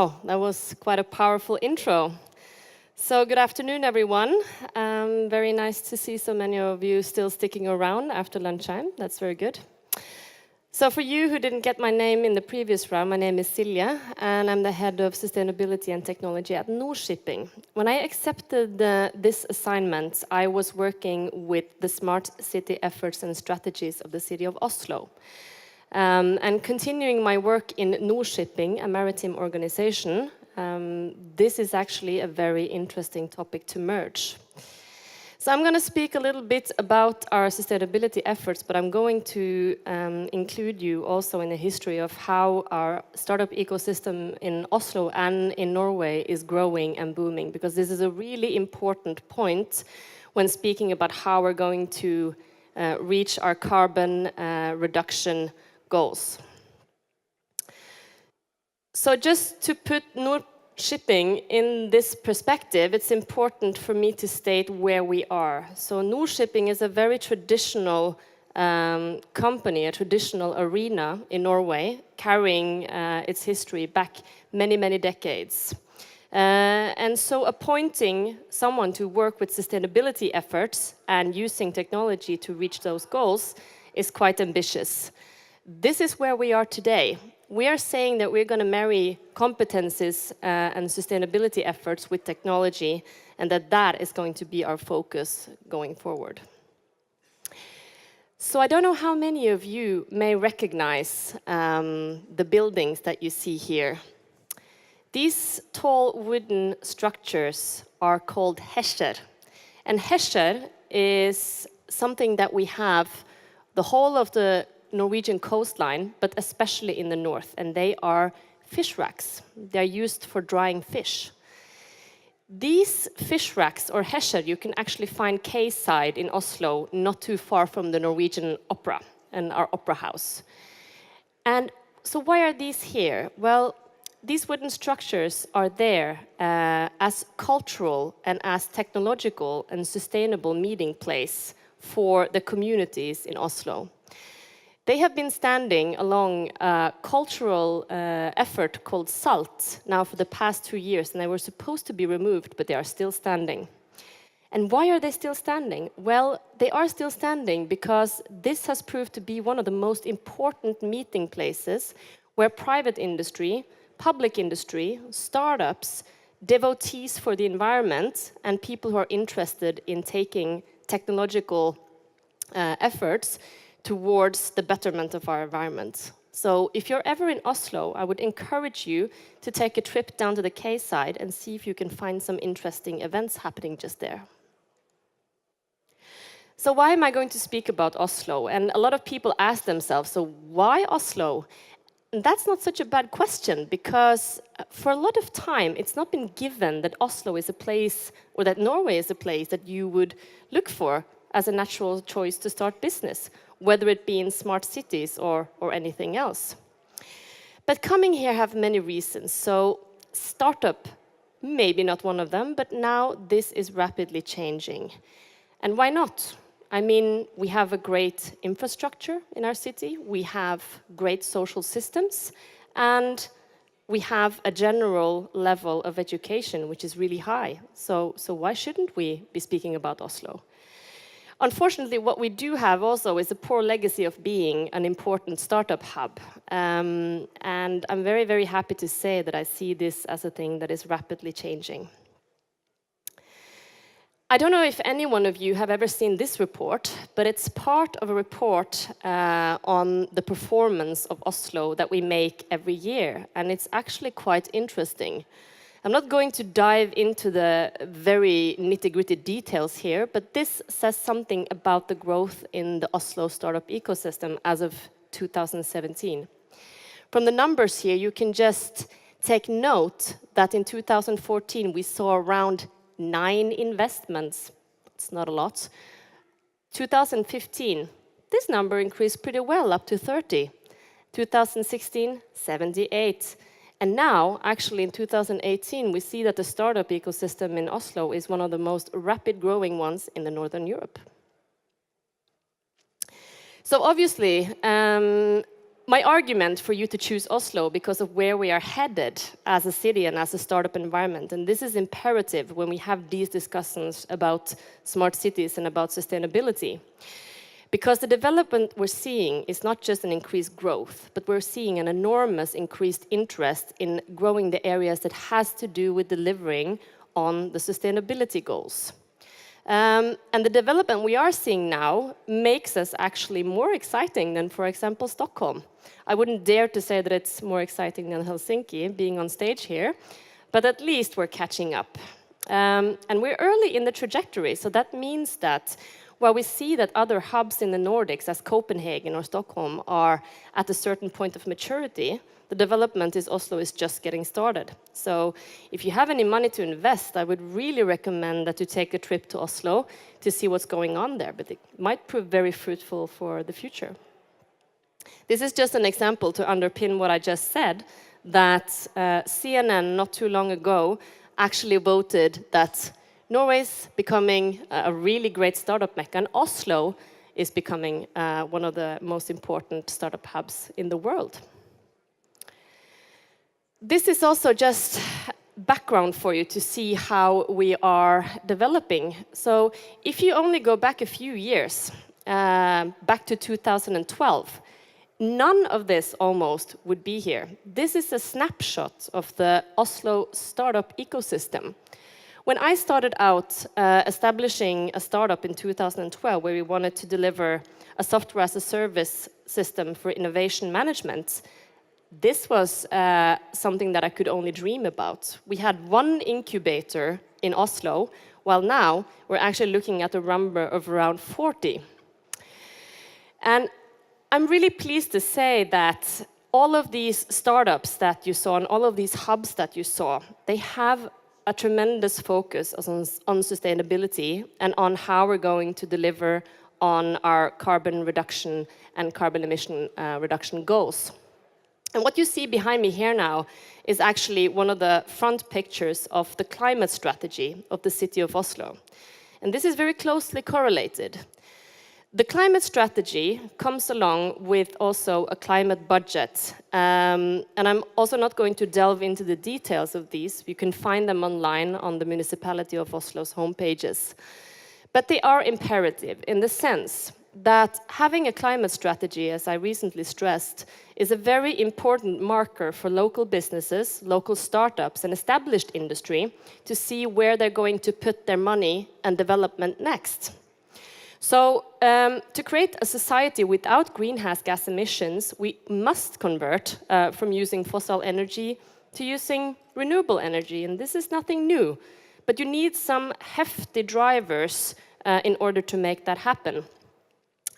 Wow, that was quite a powerful intro. So good afternoon, everyone. Very nice to see so many of you still sticking around after lunchtime. That's very good. So for you who didn't get my name in the previous round, my name is Silje, and I'm the head of sustainability and technology at Nor-Shipping. When I accepted this assignment, I was working with the smart city efforts and strategies of the city of Oslo. And continuing my work in Nor-Shipping, a maritime organization, this is actually a very interesting topic to merge. So I'm going to speak a little bit about our sustainability efforts, but I'm going to include you also in the history of how our startup ecosystem in Oslo and in Norway is growing and booming, because this is a really important point when speaking about how we're going to reach our carbon reduction goals. So just to put Nor-Shipping in this perspective, it's important for me to state where we are. So Nor-Shipping is a very traditional company, a traditional arena in Norway, carrying its history back many, many decades. And so appointing someone to work with sustainability efforts and using technology to reach those goals is quite ambitious. This is where we are today. We are saying that we're going to marry competencies and sustainability efforts with technology, and that is going to be our focus going forward. So I don't know how many of you may recognize the buildings that you see here. These tall wooden structures are called hesjer. And hesjer is something that we have the whole of the Norwegian coastline, but especially in the north, and they are fish racks. They're used for drying fish. These fish racks, or hesjer, you can actually find quayside in Oslo, not too far from the Norwegian opera and our opera house. And so why are these here? Well, these wooden structures are there as cultural and as technological and sustainable meeting place for the communities in Oslo. They have been standing along a cultural effort called SALT now for the past 2 years, and they were supposed to be removed, but they are still standing. And why are they still standing? Well, they are still standing because this has proved to be one of the most important meeting places where private industry, public industry, startups, devotees for the environment, and people who are interested in taking technological efforts towards the betterment of our environment. So if you're ever in Oslo, I would encourage you to take a trip down to the quayside and see if you can find some interesting events happening just there. So why am I going to speak about Oslo? And a lot of people ask themselves, so why Oslo? And that's not such a bad question, because for a lot of time, it's not been given that Oslo is a place, or that Norway is a place that you would look for as a natural choice to start business, whether it be in smart cities or anything else. But coming here have many reasons. So startup, maybe not one of them, but now this is rapidly changing. And why not? I mean, we have a great infrastructure in our city, we have great social systems, and we have a general level of education which is really high. So why shouldn't we be speaking about Oslo? Unfortunately, what we do have also is a poor legacy of being an important startup hub. And I'm very, very happy to say that I see this as a thing that is rapidly changing. I don't know if any one of you have ever seen this report, but it's part of a report on the performance of Oslo that we make every year. And it's actually quite interesting. I'm not going to dive into the very nitty-gritty details here, but this says something about the growth in the Oslo startup ecosystem as of 2017. From the numbers here, you can just take note that in 2014 we saw around 9 investments. It's not a lot. 2015, this number increased pretty well, up to 30. 2016, 78. And now, actually in 2018, we see that the startup ecosystem in Oslo is one of the most rapid growing ones in the Northern Europe. So obviously, My argument for you to choose Oslo because of where we are headed as a city and as a startup environment, and this is imperative when we have these discussions about smart cities and about sustainability, because the development we're seeing is not just an increased growth, but we're seeing an enormous increased interest in growing the areas that has to do with delivering on the sustainability goals. And the development we are seeing now makes us actually more exciting than, for example, Stockholm. I wouldn't dare to say that it's more exciting than Helsinki, being on stage here, but at least we're catching up. And we're early in the trajectory, so that means that while we see that other hubs in the Nordics, as Copenhagen or Stockholm, are at a certain point of maturity, the development in Oslo is just getting started. So if you have any money to invest, I would really recommend that you take a trip to Oslo to see what's going on there, but it might prove very fruitful for the future. This is just an example to underpin what I just said, that CNN not too long ago actually voted that Norway's becoming a really great startup mecca, and Oslo is becoming one of the most important startup hubs in the world. This is also just background for you to see how we are developing. So if you only go back a few years, back to 2012, none of this almost would be here. This is a snapshot of the Oslo startup ecosystem. When I started out establishing a startup in 2012, where we wanted to deliver a software as a service system for innovation management, this was something that I could only dream about. We had one incubator in Oslo, while now we're actually looking at a number of around 40. And I'm really pleased to say that all of these startups that you saw and all of these hubs that you saw, they have a tremendous focus on sustainability and on how we're going to deliver on our carbon reduction and carbon emission reduction goals. And what you see behind me here now is actually one of the front pictures of the climate strategy of the city of Oslo. And this is very closely correlated. The climate strategy comes along with also a climate budget. And I'm also not going to delve into the details of these. You can find them online on the Municipality of Oslo's homepages. But they are imperative in the sense that having a climate strategy, as I recently stressed, is a very important marker for local businesses, local startups, and established industry to see where they're going to put their money and development next. So to create a society without greenhouse gas emissions, we must convert from using fossil energy to using renewable energy, and this is nothing new. But you need some hefty drivers in order to make that happen.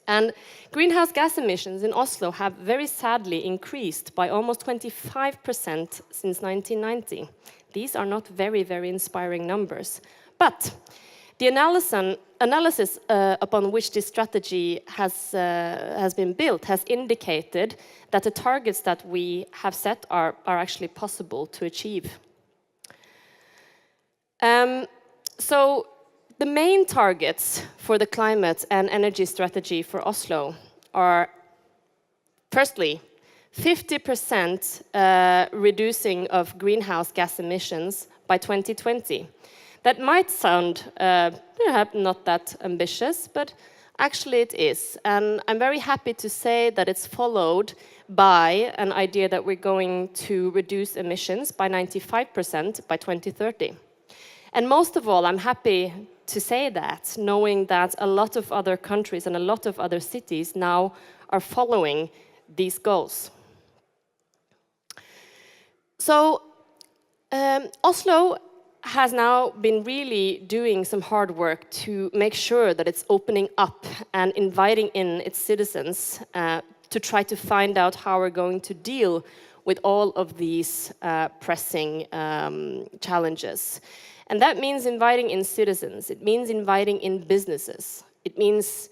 And greenhouse gas emissions in Oslo have very sadly increased by almost 25% since 1990. These are not very, very inspiring numbers. But the analysis upon which this strategy has been built has indicated that the targets that we have set are actually possible to achieve. So the main targets for the climate and energy strategy for Oslo are, firstly, 50% reducing of greenhouse gas emissions by 2020. That might sound perhaps not that ambitious, but actually it is. And I'm very happy to say that it's followed by an idea that we're going to reduce emissions by 95% by 2030. And most of all, I'm happy to say that, knowing that a lot of other countries and a lot of other cities now are following these goals. So Oslo has now been really doing some hard work to make sure that it's opening up and inviting in its citizens to try to find out how we're going to deal with all of these pressing challenges. And that means inviting in citizens, it means inviting in businesses, it means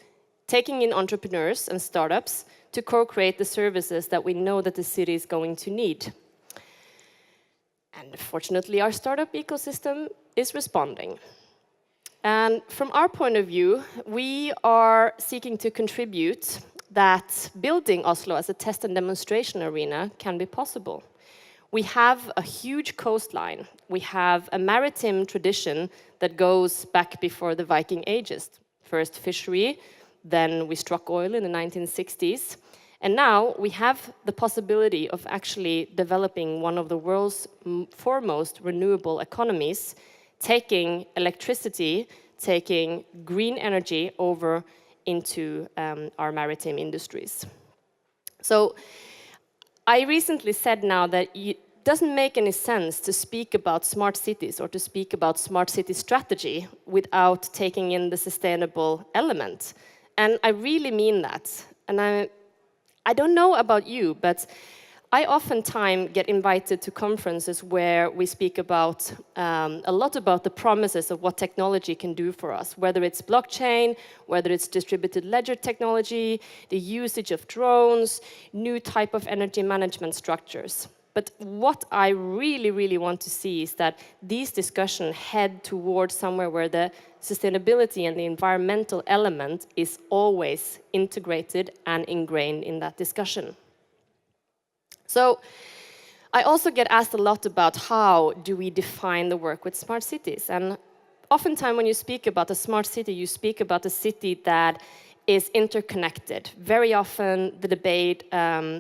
taking in entrepreneurs and startups to co-create the services that we know that the city is going to need. And fortunately, our startup ecosystem is responding. And from our point of view, we are seeking to contribute that building Oslo as a test and demonstration arena can be possible. We have a huge coastline. We have a maritime tradition that goes back before the Viking ages. First fishery, then we struck oil in the 1960s. And now we have the possibility of actually developing one of the world's foremost renewable economies, taking electricity, taking green energy over into our maritime industries. So I recently said now that it doesn't make any sense to speak about smart cities or to speak about smart city strategy without taking in the sustainable element. And I really mean that. And I don't know about you, but I oftentimes get invited to conferences where we speak about a lot about the promises of what technology can do for us, whether it's blockchain, whether it's distributed ledger technology, the usage of drones, new type of energy management structures. But what I really, really want to see is that these discussions head towards somewhere where the sustainability and the environmental element is always integrated and ingrained in that discussion. So I also get asked a lot about how do we define the work with smart cities. And oftentimes when you speak about a smart city, you speak about a city that is interconnected. Very often the debate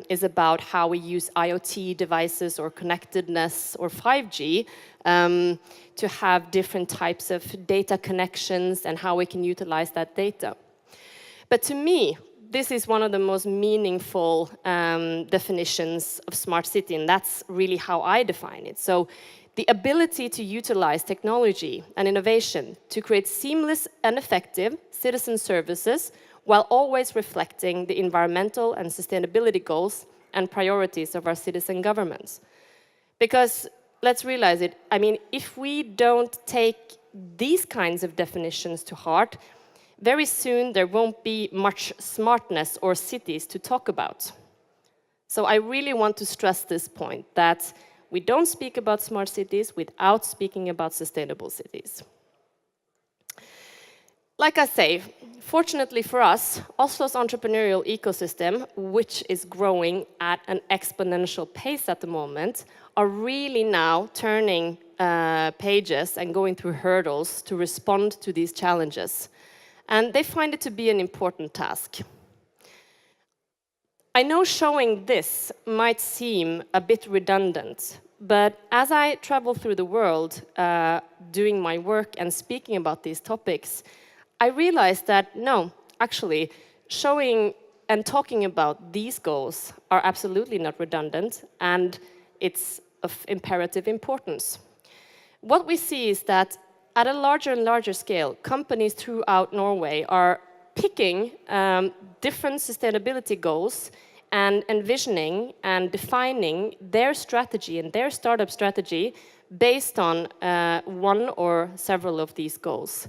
is about how we use IoT devices or connectedness or 5G to have different types of data connections and how we can utilize that data. But to me, this is one of the most meaningful definitions of smart city, and that's really how I define it. So the ability to utilize technology and innovation to create seamless and effective citizen services while always reflecting the environmental and sustainability goals and priorities of our citizen governments. Because let's realize it, I mean, if we don't take these kinds of definitions to heart, very soon there won't be much smartness or cities to talk about. So I really want to stress this point, that we don't speak about smart cities without speaking about sustainable cities. Like I say, fortunately for us, Oslo's entrepreneurial ecosystem, which is growing at an exponential pace at the moment, are really now turning pages and going through hurdles to respond to these challenges. And they find it to be an important task. I know showing this might seem a bit redundant, but as I travel through the world doing my work and speaking about these topics, I realized that no, actually, showing and talking about these goals are absolutely not redundant, and it's of imperative importance. What we see is that at a larger and larger scale, companies throughout Norway are picking different sustainability goals and envisioning and defining their strategy and their startup strategy based on one or several of these goals.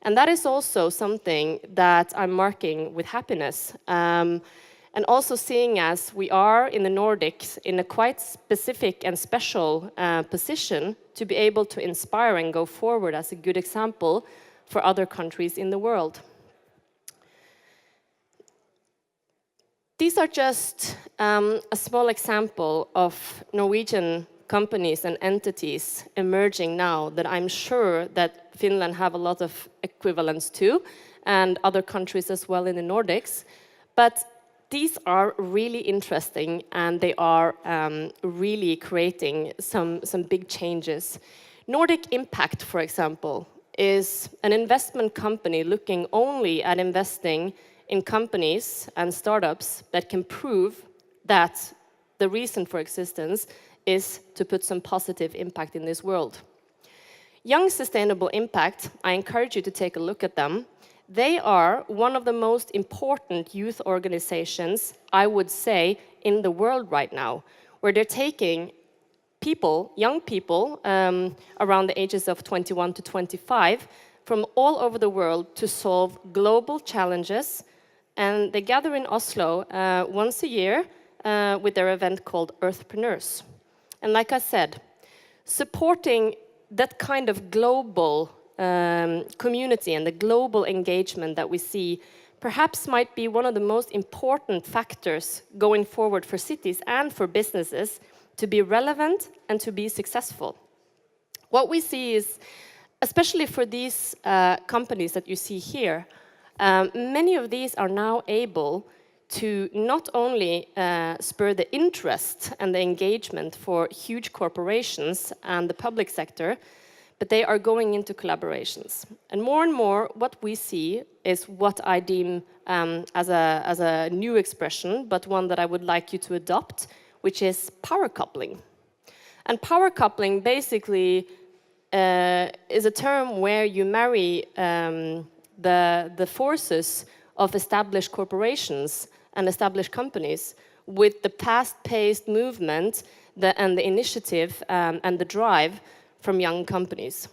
And that is also something that I'm marking with happiness. And also seeing as we are in the Nordics in a quite specific and special position to be able to inspire and go forward as a good example for other countries in the world. These are just a small example of Norwegian companies and entities emerging now that I'm sure that Finland have a lot of equivalents to, and other countries as well in the Nordics. But these are really interesting, and they are really creating some big changes. Nordic Impact, for example, is an investment company looking only at investing in companies and startups that can prove that the reason for existence is to put some positive impact in this world. Young Sustainable Impact, I encourage you to take a look at them. They are one of the most important youth organizations, I would say, in the world right now, where they're taking people, young people, around the ages of 21 to 25, from all over the world to solve global challenges. And they gather in Oslo once a year with their event called Earthpreneurs. And like I said, supporting that kind of global community and the global engagement that we see perhaps might be one of the most important factors going forward for cities and for businesses to be relevant and to be successful. What we see is, especially for these companies that you see here, many of these are now able to not only spur the interest and the engagement for huge corporations and the public sector, but they are going into collaborations. And more, what we see is what I deem as a new expression, but one that I would like you to adopt, which is power coupling. And power coupling basically is a term where you marry the forces of established corporations and established companies with the fast-paced movement and the initiative and the drive from young companies.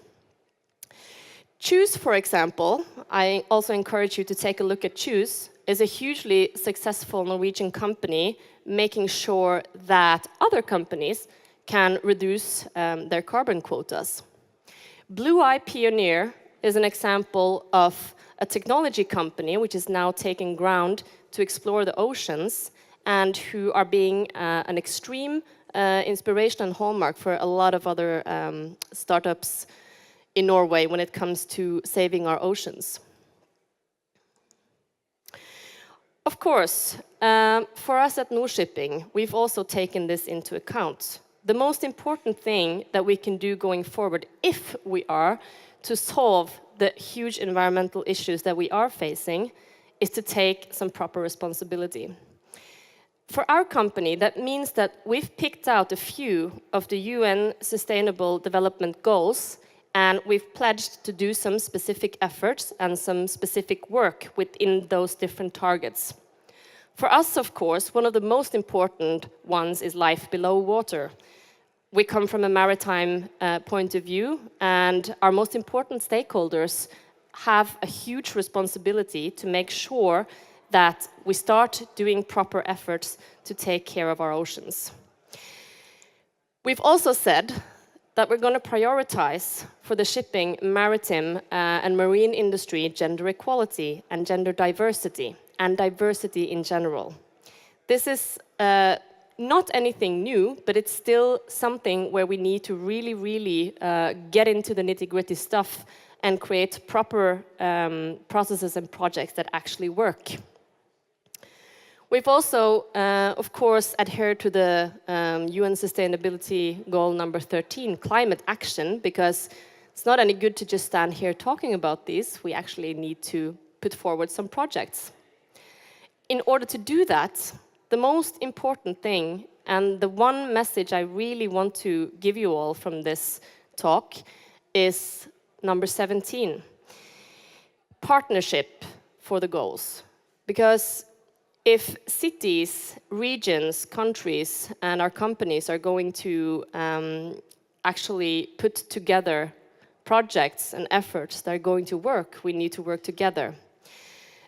Choose, for example, I also encourage you to take a look at Choose, is a hugely successful Norwegian company making sure that other companies can reduce their carbon quotas. Blue Eye Pioneer is an example of a technology company which is now taking ground to explore the oceans and who are being an extreme inspiration and hallmark for a lot of other startups in Norway when it comes to saving our oceans. Of course, for us at Nor-Shipping, we've also taken this into account. The most important thing that we can do going forward, if we are to solve the huge environmental issues that we are facing, is to take some proper responsibility. For our company, that means that we've picked out a few of the UN Sustainable Development Goals, and we've pledged to do some specific efforts and some specific work within those different targets. For us, of course, one of the most important ones is life below water. We come from a maritime point of view, and our most important stakeholders have a huge responsibility to make sure that we start doing proper efforts to take care of our oceans. We've also said that we're going to prioritize for the shipping, maritime and marine industry gender equality and gender diversity, and diversity in general. This is not anything new, but it's still something where we need to really get into the nitty-gritty stuff and create proper processes and projects that actually work. We've also, of course, adhered to the UN Sustainability Goal number 13, climate action, because it's not any good to just stand here talking about these. We actually need to put forward some projects. In order to do that, the most important thing, and the one message I really want to give you all from this talk, is number 17, partnership for the goals. Because if cities, regions, countries, and our companies are going to actually put together projects and efforts that are going to work, we need to work together.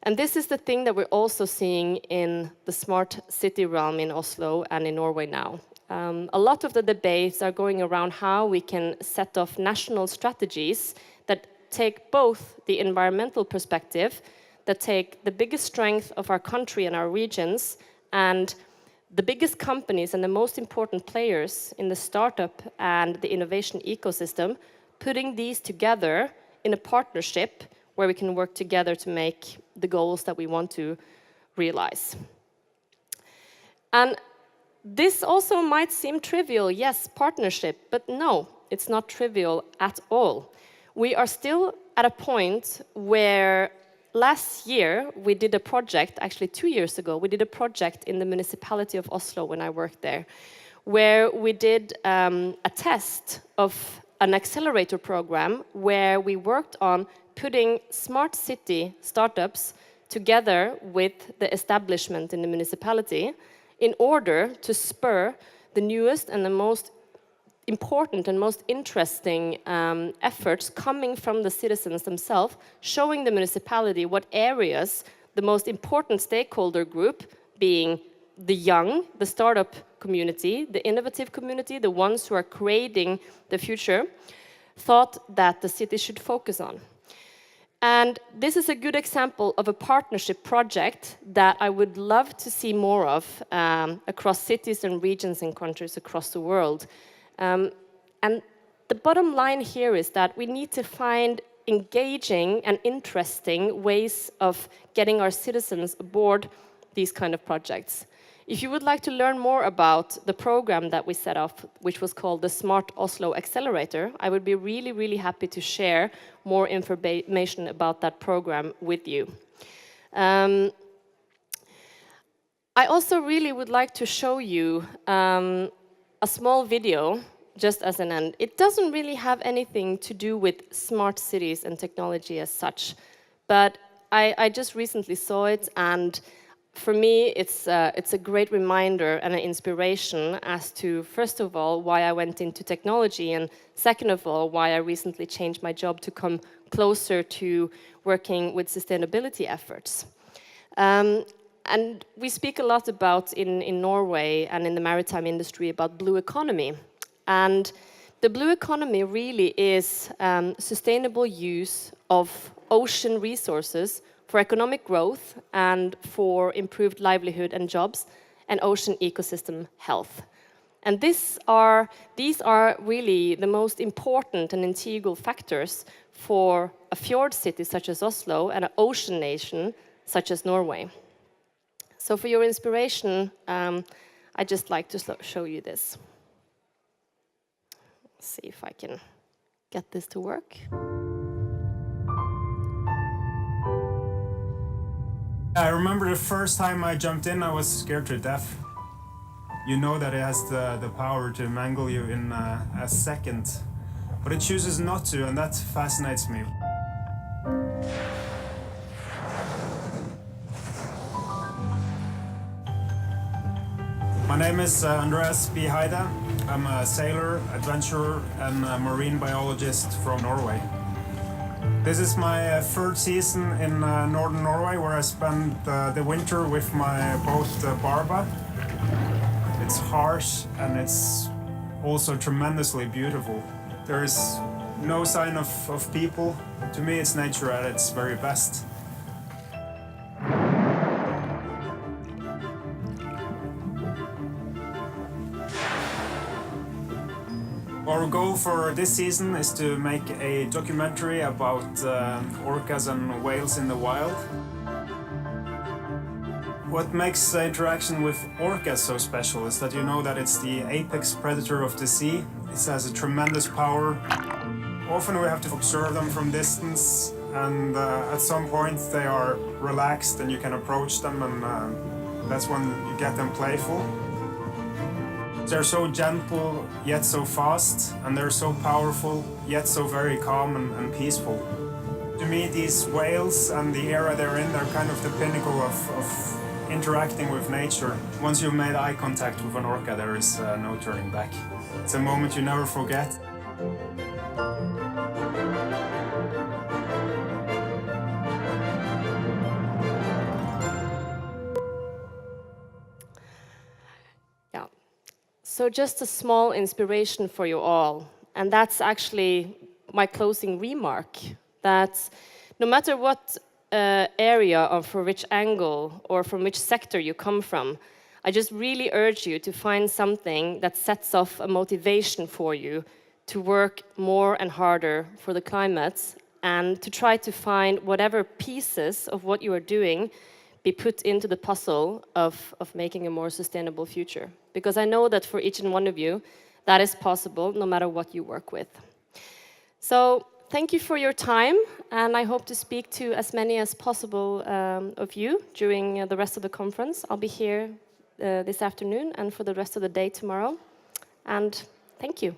And this is the thing that we're also seeing in the smart city realm in Oslo and in Norway now. A lot of the debates are going around how we can set off national strategies that take both the environmental perspective, that take the biggest strength of our country and our regions, and the biggest companies and the most important players in the startup and the innovation ecosystem, putting these together in a partnership where we can work together to make the goals that we want to realize. And this also might seem trivial, yes, partnership, but no, it's not trivial at all. We are still at a point where last year we did a project, actually 2 years ago, we did a project in the municipality of Oslo when I worked there, where we did a test of an accelerator program where we worked on putting smart city startups together with the establishment in the municipality in order to spur the newest and the most important and most interesting efforts coming from the citizens themselves, showing the municipality what areas the most important stakeholder group, being the young, the startup community, the innovative community, the ones who are creating the future, thought that the city should focus on. And this is a good example of a partnership project that I would love to see more of across cities and regions and countries across the world. And the bottom line here is that we need to find engaging and interesting ways of getting our citizens aboard these kind of projects. If you would like to learn more about the program that we set up, which was called the Smart Oslo Accelerator, I would be really, really happy to share more information about that program with you. I also really would like to show you a small video just as an end. It doesn't really have anything to do with smart cities and technology as such, but I just recently saw it, and for me, it's a great reminder and an inspiration as to, first of all, why I went into technology, and second of all, why I recently changed my job to come closer to working with sustainability efforts. And we speak a lot about, in Norway and in the maritime industry, about blue economy. And the blue economy really is sustainable use of ocean resources for economic growth and for improved livelihood and jobs and ocean ecosystem health. And these are really the most important and integral factors for a fjord city such as Oslo and an ocean nation such as Norway. So for your inspiration, I'd just like to show you this. Let's see if I can get this to work. I remember the first time I jumped in, I was scared to death. You know that it has the power to mangle you in a second, but it chooses not to, and that fascinates me. My name is Andreas B. Heide. I'm a sailor, adventurer, and a marine biologist from Norway. This is my third season in northern Norway, where I spend the winter with my boat Barba. It's harsh and it's also tremendously beautiful. There is no sign of people. To me, it's nature at its very best. Our goal for this season is to make a documentary about orcas and whales in the wild. What makes the interaction with orcas so special is that you know that it's the apex predator of the sea. It has a tremendous power. Often we have to observe them from distance, and at some point they are relaxed and you can approach them, and that's when you get them playful. They're so gentle, yet so fast, and they're so powerful, yet so very calm and peaceful. To me, these whales and the era they're in, they're kind of the pinnacle of interacting with nature. Once you've made eye contact with an orca, there is no turning back. It's a moment you never forget. So just a small inspiration for you all, and that's actually my closing remark, that no matter what area or from which angle or from which sector you come from, I just really urge you to find something that sets off a motivation for you to work more and harder for the climate, and to try to find whatever pieces of what you are doing be put into the puzzle of making a more sustainable future. Because I know that for each and one of you, that is possible no matter what you work with. So thank you for your time, and I hope to speak to as many as possible of you during the rest of the conference. I'll be here this afternoon and for the rest of the day tomorrow. And thank you.